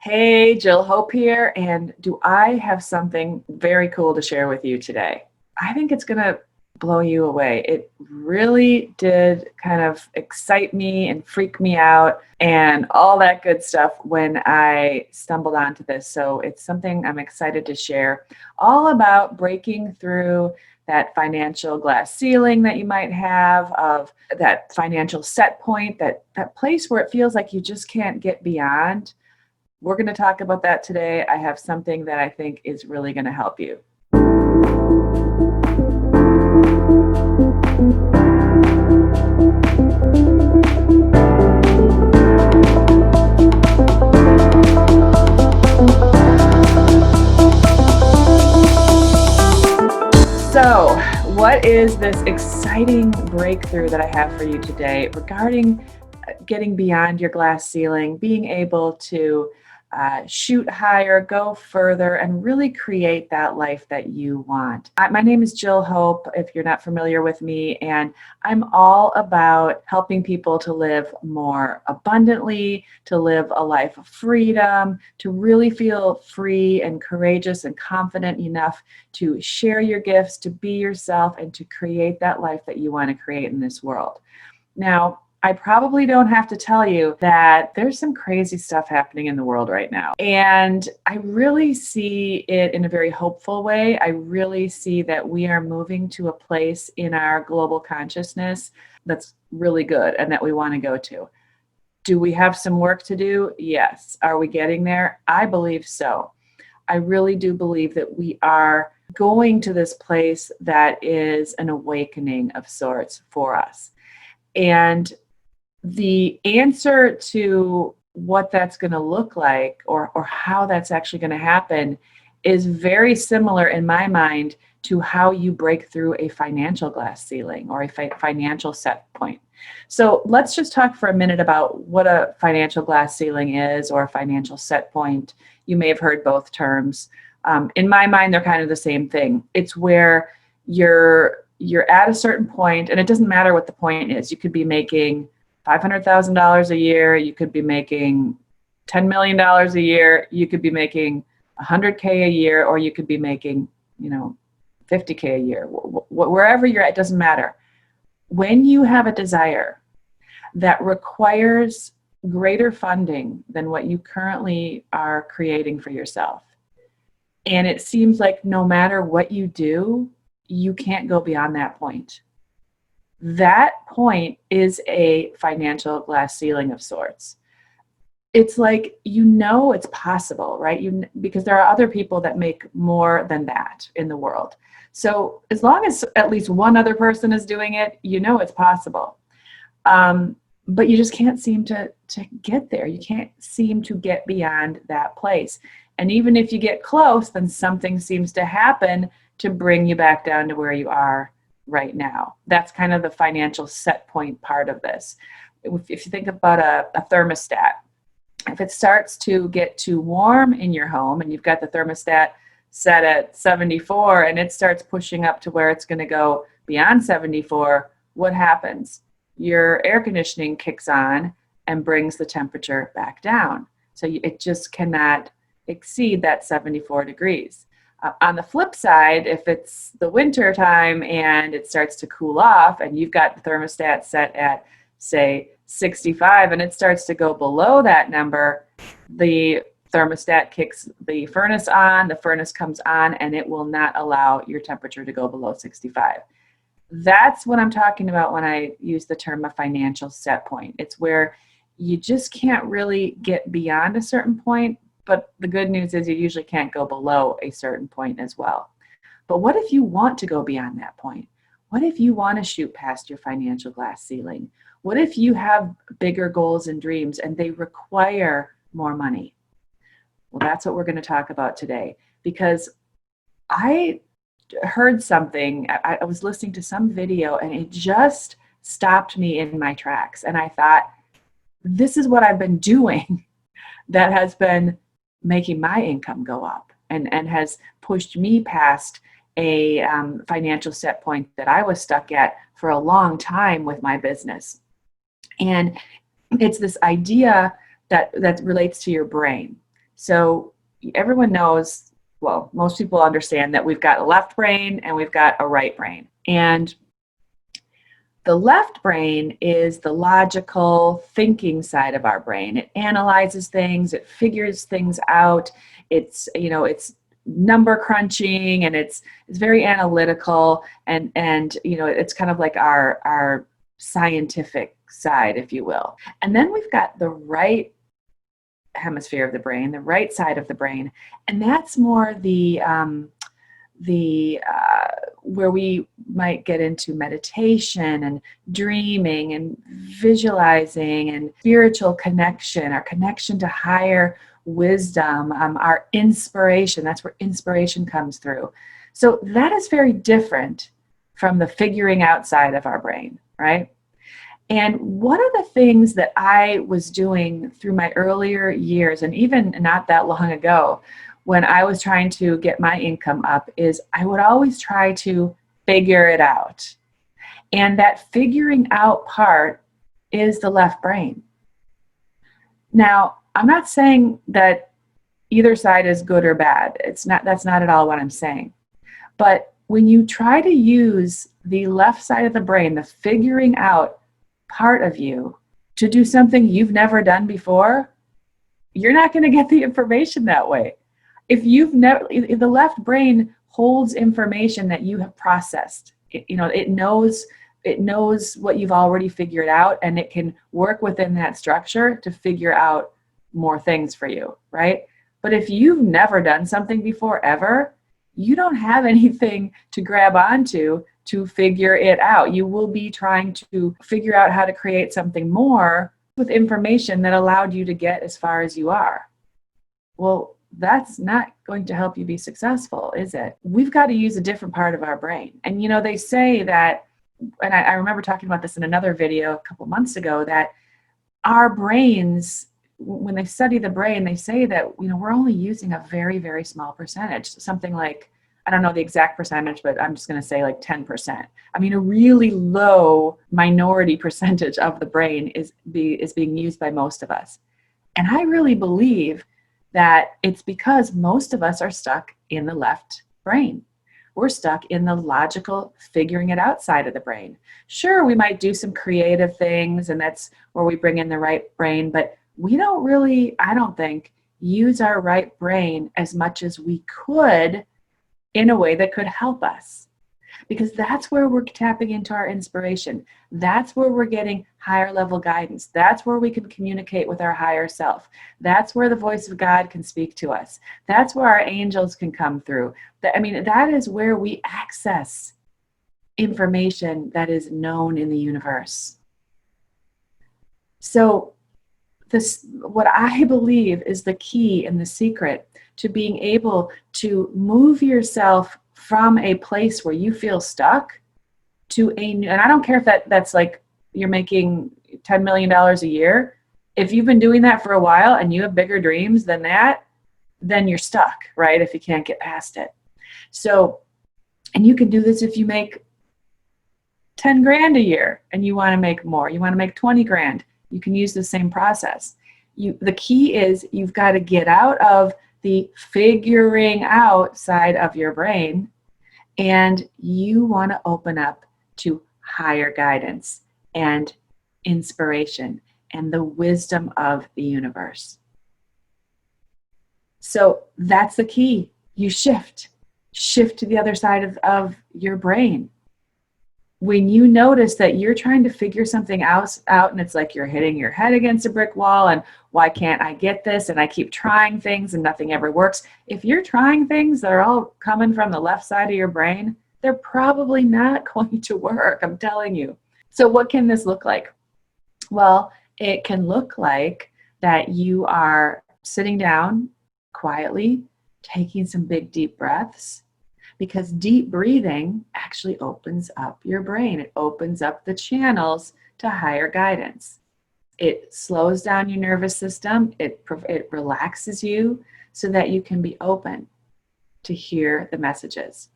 Hey, Jill Hope here, and do I have something very cool to share with you today? I think it's going to blow you away. It really did kind of excite me and freak me out and all that good stuff when I stumbled onto this. So it's something I'm excited to share, all about breaking through that financial glass ceiling that you might have, of that financial set point, that place where it feels like you just can't get beyond. We're going to talk about that today. I have something that I think is really going to help you. So, what is this exciting breakthrough that I have for you today regarding getting beyond your glass ceiling, being able to shoot higher, go further, and really create that life that you want? My name is Jill Hope, if you're not familiar with me, and I'm all about helping people to live more abundantly, to live a life of freedom, to really feel free and courageous and confident enough to share your gifts, to be yourself, and to create that life that you want to create in this world. Now, I probably don't have to tell you that there's some crazy stuff happening in the world right now. And I really see it in a very hopeful way. I really see that we are moving to a place in our global consciousness that's really good and that we want to go to. Do we have some work to do? Yes. Are we getting there? I believe so. I really do believe that we are going to this place that is an awakening of sorts for us. And the answer to what that's going to look like or how that's actually going to happen is very similar in my mind to how you break through a financial glass ceiling or a financial set point. So let's just talk for a minute about what a financial glass ceiling is or a financial set point. You may have heard both terms. In my mind, they're kind of the same thing. It's where you're at a certain point, and it doesn't matter what the point is. You could be making $500,000 a year, you could be making $10 million a year, you could be making $100K a year, or you could be making, $50K a year. Wherever you're at, it doesn't matter. When you have a desire that requires greater funding than what you currently are creating for yourself, and it seems like no matter what you do, you can't go beyond that point. That point is a financial glass ceiling of sorts. It's like, it's possible, right? Because there are other people that make more than that in the world. So as long as at least one other person is doing it, it's possible. But you just can't seem to get there. You can't seem to get beyond that place. And even if you get close, then something seems to happen to bring you back down to where you are right now. That's kind of the financial set point part of this. If you think about a thermostat, if it starts to get too warm in your home and you've got the thermostat set at 74 and it starts pushing up to where it's going to go beyond 74, what happens? Your air conditioning kicks on and brings the temperature back down. So it just cannot exceed that 74 degrees. On the flip side, if it's the winter time and it starts to cool off and you've got the thermostat set at, say, 65 and it starts to go below that number, the thermostat kicks the furnace on, the furnace comes on, and it will not allow your temperature to go below 65. That's what I'm talking about when I use the term a financial set point. It's where you just can't really get beyond a certain point. But the good news is you usually can't go below a certain point as well. But what if you want to go beyond that point? What if you want to shoot past your financial glass ceiling? What if you have bigger goals and dreams and they require more money? Well, that's what we're going to talk about today, because I heard something. I was listening to some video and it just stopped me in my tracks. And I thought, this is what I've been doing that has been making my income go up and has pushed me past a financial set point that I was stuck at for a long time with my business. And it's this idea that relates to your brain. So everyone knows, well, most people understand that we've got a left brain and we've got a right brain. And the left brain is the logical thinking side of our brain. It analyzes things, it figures things out. It's, it's number crunching, and it's very analytical, and it's kind of like our scientific side, if you will. And then we've got the right hemisphere of the brain, the right side of the brain, and that's more the where we might get into meditation and dreaming and visualizing and spiritual connection, our connection to higher wisdom, our inspiration. That's where inspiration comes through. So that is very different from the figuring out side of our brain, right? And one of the things that I was doing through my earlier years, and even not that long ago, when I was trying to get my income up, is I would always try to figure it out. And that figuring out part is the left brain. Now, I'm not saying that either side is good or bad. That's not at all what I'm saying. But when you try to use the left side of the brain, the figuring out part of you, to do something you've never done before, you're not going to get the information that way. If the left brain holds information that you have processed. It knows what you've already figured out, and it can work within that structure to figure out more things for you, right? But if you've never done something before ever, you don't have anything to grab onto to figure it out. You will be trying to figure out how to create something more with information that allowed you to get as far as you are. Well, that's not going to help you be successful, is it? We've got to use a different part of our brain. And they say that, and I remember talking about this in another video a couple months ago, that our brains, when they study the brain, they say that we're only using a very, very small percentage, something like, I don't know the exact percentage, but I'm just going to say like 10%. I mean, a really low minority percentage of the brain is being used by most of us. And I really believe that it's because most of us are stuck in the left brain. We're stuck in the logical figuring it out side of the brain. Sure, we might do some creative things, and that's where we bring in the right brain, but we don't really, I don't think, use our right brain as much as we could in a way that could help us. Because that's where we're tapping into our inspiration. That's where we're getting higher level guidance. That's where we can communicate with our higher self. That's where the voice of God can speak to us. That's where our angels can come through. That is where we access information that is known in the universe. So what I believe is the key and the secret to being able to move yourself from a place where you feel stuck to and I don't care if that's like you're making $10 million a year. If you've been doing that for a while and you have bigger dreams than that, then you're stuck, right? If you can't get past it. So, and you can do this if you make 10 grand a year and you want to make more, you want to make 20 grand, you can use the same process. The key is you've got to get out of the figuring out side of your brain, and you want to open up to higher guidance and inspiration and the wisdom of the universe. So that's the key. You shift to the other side of your brain. When you notice that you're trying to figure something out and it's like you're hitting your head against a brick wall and why can't I get this? And I keep trying things and nothing ever works. If you're trying things that are all coming from the left side of your brain, they're probably not going to work, I'm telling you. So what can this look like? Well, it can look like that you are sitting down quietly, taking some big deep breaths, because deep breathing actually opens up your brain. It opens up the channels to higher guidance. It slows down your nervous system. It relaxes you so that you can be open to hear the messages.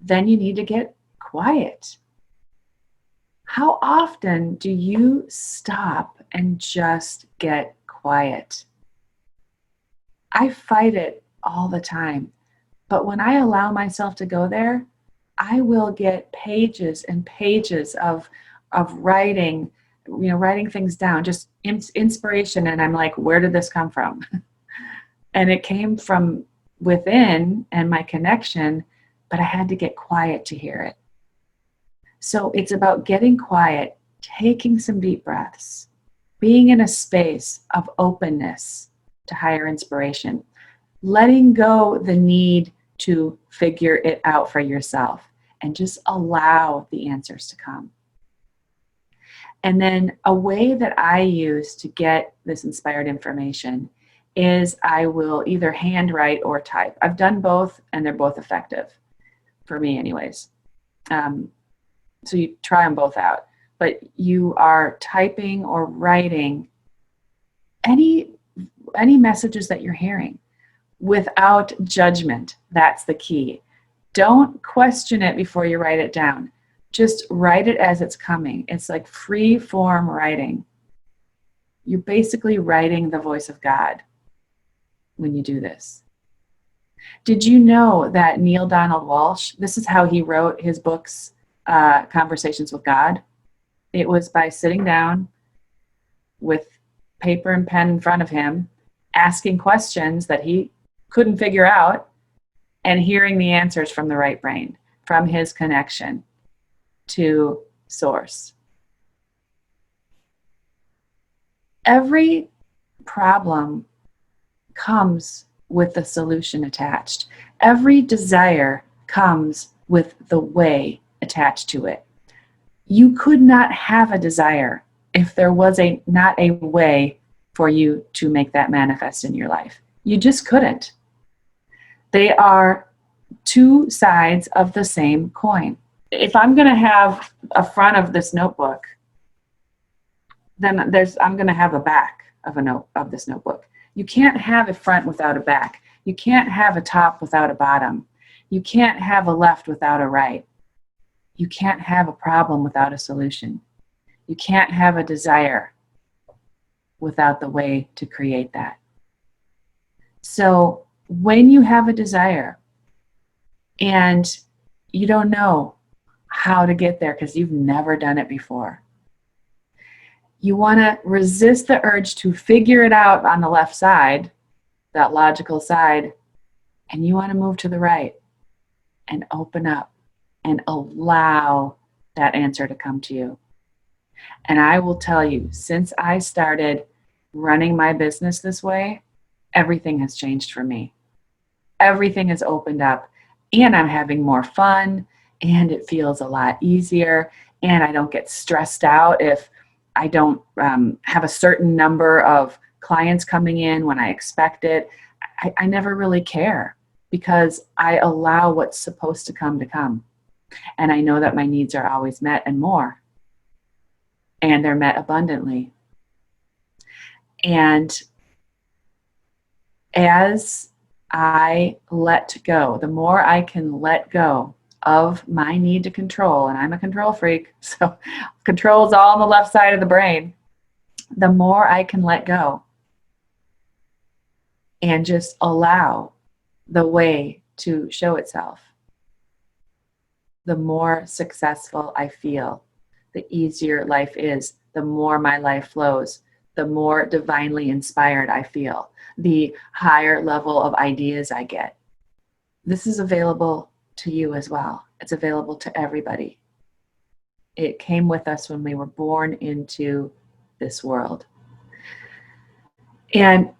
Then you need to get quiet. How often do you stop and just get quiet? I fight it all the time. But when I allow myself to go there, I will get pages and pages of writing, writing things down, just inspiration. And I'm like, where did this come from? And it came from within and my connection, but I had to get quiet to hear it. So it's about getting quiet, taking some deep breaths, being in a space of openness to higher inspiration, letting go the need to figure it out for yourself, and just allow the answers to come. And then a way that I use to get this inspired information is I will either handwrite or type. I've done both, and they're both effective for me anyways. So you try them both out. But you are typing or writing any messages that you're hearing without judgment. That's the key. Don't question it before you write it down. Just write it as it's coming. It's like free form writing. You're basically writing the voice of God when you do this. Did you know that Neil Donald Walsh, this is how he wrote his books, Conversations with God? It was by sitting down with paper and pen in front of him, asking questions that he couldn't figure out, and hearing the answers from the right brain, from his connection to source. Every problem comes with the solution attached. Every desire comes with the way attached to it. You could not have a desire if there was not a way for you to make that manifest in your life. You just couldn't. They are two sides of the same coin. If I'm going to have a front of this notebook, then I'm going to have a back of this notebook. You can't have a front without a back. You can't have a top without a bottom. You can't have a left without a right. You can't have a problem without a solution. You can't have a desire without the way to create that. So when you have a desire and you don't know how to get there because you've never done it before, you want to resist the urge to figure it out on the left side, that logical side, and you want to move to the right and open up and allow that answer to come to you. And I will tell you, since I started running my business this way, everything has changed for me. Everything has opened up, and I'm having more fun, and it feels a lot easier, and I don't get stressed out if I don't have a certain number of clients coming in when I expect it. I never really care because I allow what's supposed to come. And I know that my needs are always met and more. And they're met abundantly. And as I let go, the more I can let go of my need to control, and I'm a control freak, so control is all on the left side of the brain, the more I can let go and just allow the way to show itself, the more successful I feel, the easier life is, the more my life flows, the more divinely inspired I feel, the higher level of ideas I get. This is available to you as well. It's available to everybody. It came with us when we were born into this world. And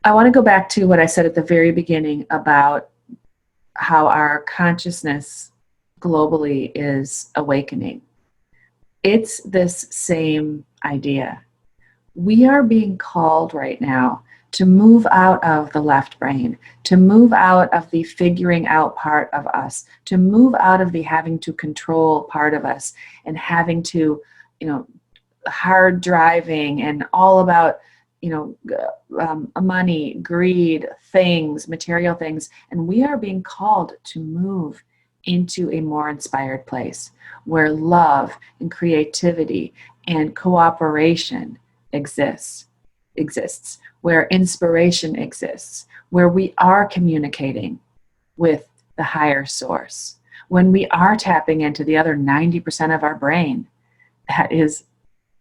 I want to go back to what I said at the very beginning about how our consciousness globally is awakening. It's this same idea. We are being called right now to move out of the left brain, to move out of the figuring out part of us, to move out of the having to control part of us and having to, hard driving and all about, money, greed, things, material things. And we are being called to move into a more inspired place where love and creativity and cooperation exists. exists, where inspiration exists, where we are communicating with the higher source, when we are tapping into the other 90% of our brain that is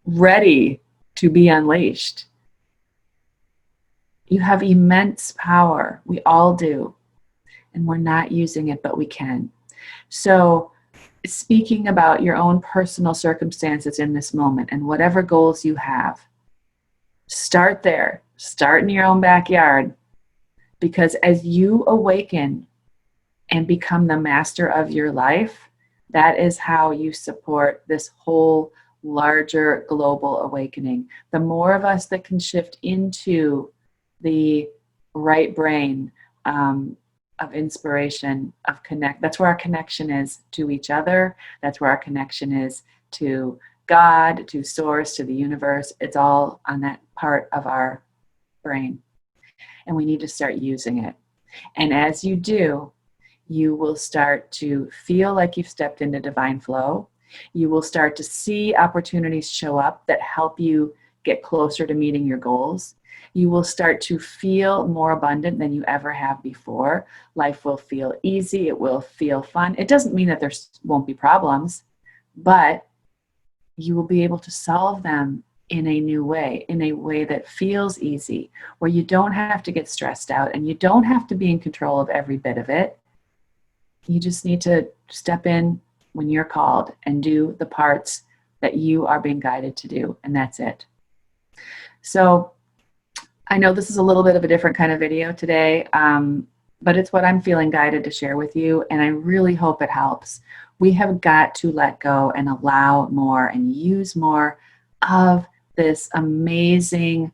ready to be unleashed. You have immense power. We all do. And we're not using it, but we can. So speaking about your own personal circumstances in this moment and whatever goals you have, start there. Start in your own backyard. Because as you awaken and become the master of your life, that is how you support this whole larger global awakening. The more of us that can shift into the right brain of inspiration, of connect, that's where our connection is to each other. That's where our connection is to God, to source, to the universe. It's all on that part of our brain. And we need to start using it. And as you do, you will start to feel like you've stepped into divine flow. You will start to see opportunities show up that help you get closer to meeting your goals. You will start to feel more abundant than you ever have before. Life will feel easy. It will feel fun. It doesn't mean that there won't be problems, but you will be able to solve them in a new way, in a way that feels easy, where you don't have to get stressed out and you don't have to be in control of every bit of it. You just need to step in when you're called and do the parts that you are being guided to do, and that's it. So I know this is a little bit of a different kind of video today, but it's what I'm feeling guided to share with you, and I really hope it helps. We have got to let go and allow more and use more of this amazing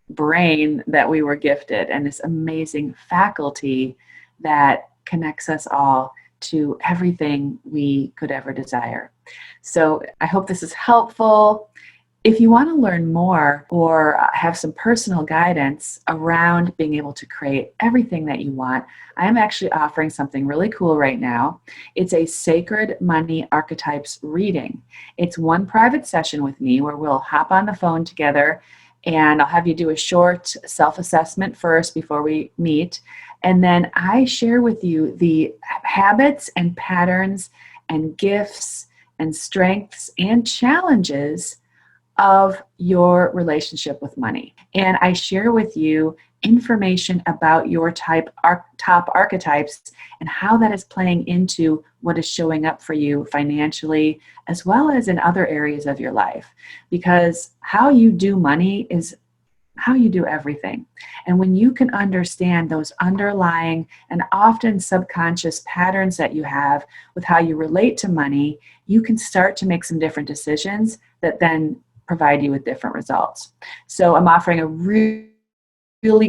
brain that we were gifted and this amazing faculty that connects us all to everything we could ever desire. So I hope this is helpful. If you want to learn more or have some personal guidance around being able to create everything that you want, I am actually offering something really cool right now. It's a Sacred Money Archetypes Reading. It's one private session with me where we'll hop on the phone together and I'll have you do a short self-assessment first before we meet. And then I share with you the habits and patterns and gifts and strengths and challenges of your relationship with money. And I share with you information about your top archetypes and how that is playing into what is showing up for you financially, as well as in other areas of your life. Because how you do money is how you do everything. And when you can understand those underlying and often subconscious patterns that you have with how you relate to money, you can start to make some different decisions that then provide you with different results. So I'm offering a really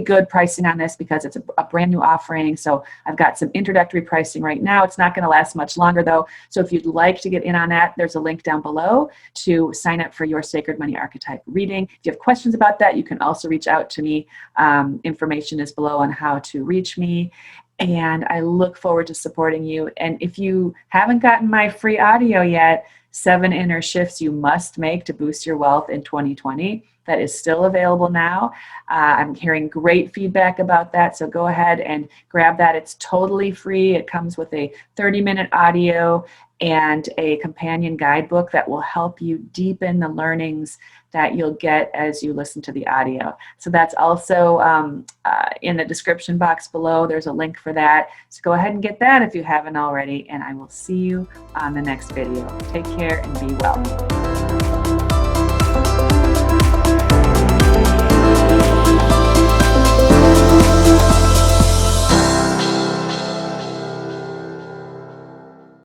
good pricing on this because it's a brand new offering. So I've got some introductory pricing right now. It's not going to last much longer though. So if you'd like to get in on that, there's a link down below to sign up for your Sacred Money Archetype reading. If you have questions about that, you can also reach out to me. Information is below on how to reach me. And I look forward to supporting you. And if you haven't gotten my free audio yet, 7 Inner Shifts You Must Make to Boost Your Wealth in 2020. That is still available now. I'm hearing great feedback about that, so go ahead and grab that. It's totally free. It comes with a 30-minute audio and a companion guidebook that will help you deepen the learnings that you'll get as you listen to the audio. So that's also in the description box below. There's a link for that. So go ahead and get that if you haven't already, and I will see you on the next video. Take care and be well.